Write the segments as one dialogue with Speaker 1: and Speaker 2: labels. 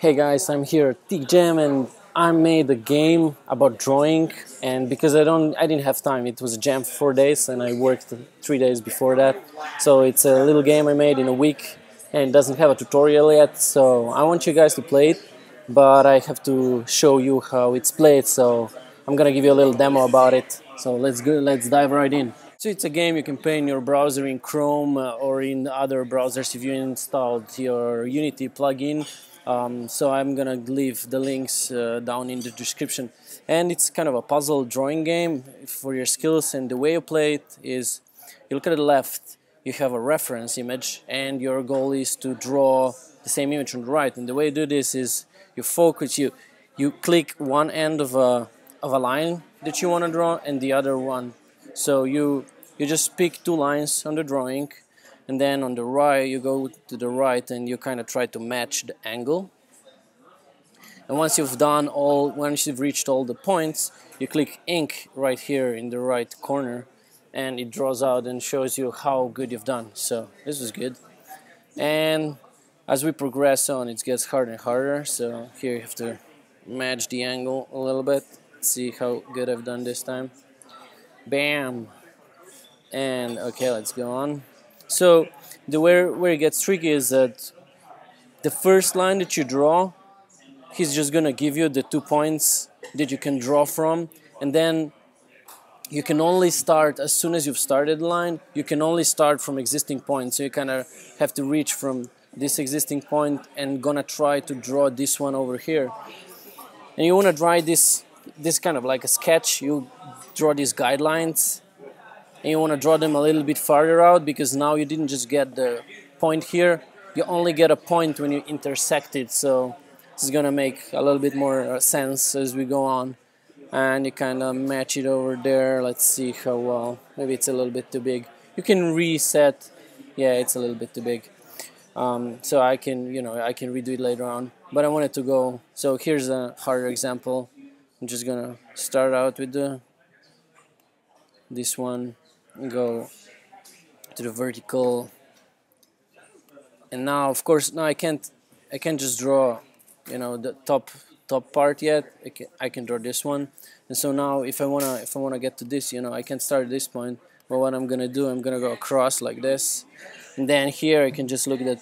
Speaker 1: Hey guys, I'm here at TIGJam and I made a game about drawing, and because I didn't have time. It was a jam for 4 days and I worked 3 days before that. So it's a little game I made in a week and it doesn't have a tutorial yet. So I want you guys to play it, but I have to show you how it's played. So I'm gonna give you a little demo about it. So let's dive right in. So it's a game you can play in your browser in Chrome or in other browsers if you installed your Unity plugin. So I'm gonna leave the links down in the description. And it's kind of a puzzle drawing game for your skills, and the way you play it is you look at the left, you have a reference image and your goal is to draw the same image on the right. And the way you do this is you focus, you click one end of a line that you want to draw and the other one. So you just pick two lines on the drawing, and then on the right you go to the right and you kind of try to match the angle. And once you've reached all the points, you click ink right here in the right corner and it draws out and shows you how good you've done. So this is good. And as we progress on, it gets harder and harder. So here you have to match the angle a little bit. See how good I've done this time. Bam! And okay, let's go on. So the where it gets tricky is that the first line that you draw, he's just gonna give you the 2 points that you can draw from, and then you can only start as soon as you've started the line. You can only start from existing points, so you kind of have to reach from this existing point and gonna try to draw this one over here. And you want to draw this kind of like a sketch. You draw these guidelines and you want to draw them a little bit farther out, because now you didn't just get the point here, you only get a point when you intersect it. So this is gonna make a little bit more sense as we go on. And you kind of match it over there. Let's see how well. Maybe it's a little bit too big. You can reset. Yeah, it's a little bit too big. So I can redo it later on. But I wanted to go. So here's a harder example. I'm just gonna start out with this one and go to the vertical. And now, of course, now I can't just draw, the top part yet. I can draw this one. And so now if I wanna get to this, I can start at this point. But what I'm gonna do, I'm gonna go across like this, and then here I can just look at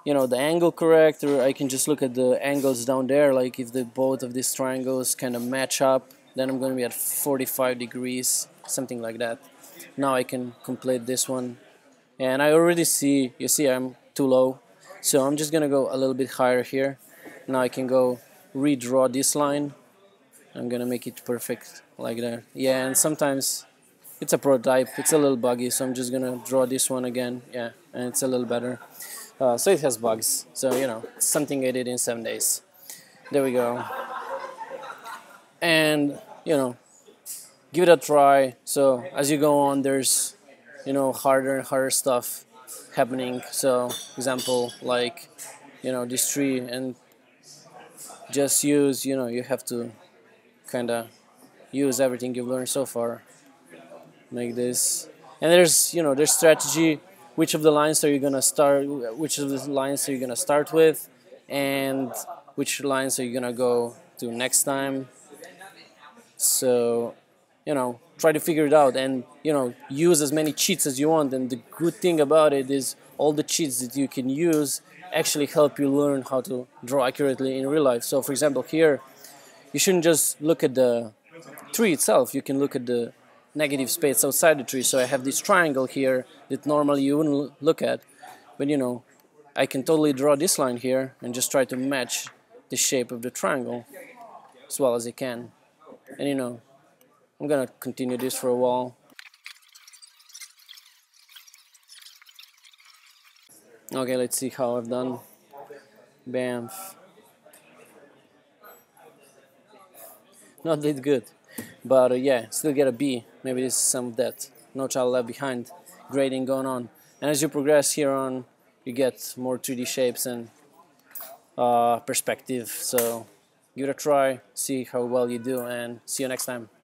Speaker 1: the angle correct, or I can just look at the angles down there. Like if the both of these triangles kind of match up, then I'm gonna be at 45 degrees, something like that. Now I can complete this one, and I already see. You see, I'm too low, so I'm just gonna go a little bit higher here. Now I can go redraw this line. I'm gonna make it perfect like that. Yeah, and sometimes it's a prototype, it's a little buggy, so I'm just gonna draw this one again. Yeah, and it's a little better. So it has bugs, so it's something I did in 7 days. There we go. And give it a try. So as you go on, there's harder and harder stuff happening. So example, like this tree, and just use, you have to kind of use everything you've learned so far, like this. And there's strategy. Which of the lines are you gonna start? Which of the lines are you gonna start with, and which lines are you gonna go to next time? So try to figure it out, and use as many cheats as you want. And the good thing about it is all the cheats that you can use actually help you learn how to draw accurately in real life. So for example, here you shouldn't just look at the tree itself, you can look at the negative space outside the tree. So I have this triangle here that normally you wouldn't look at, but I can totally draw this line here and just try to match the shape of the triangle as well as I can. And I'm gonna continue this for a while. Okay, let's see how I've done. Bam. Not that good, but yeah, still get a B. Maybe this is some of that. No Child Left Behind grading going on. And as you progress here on, you get more 3D shapes and perspective. So give it a try, see how well you do, and see you next time.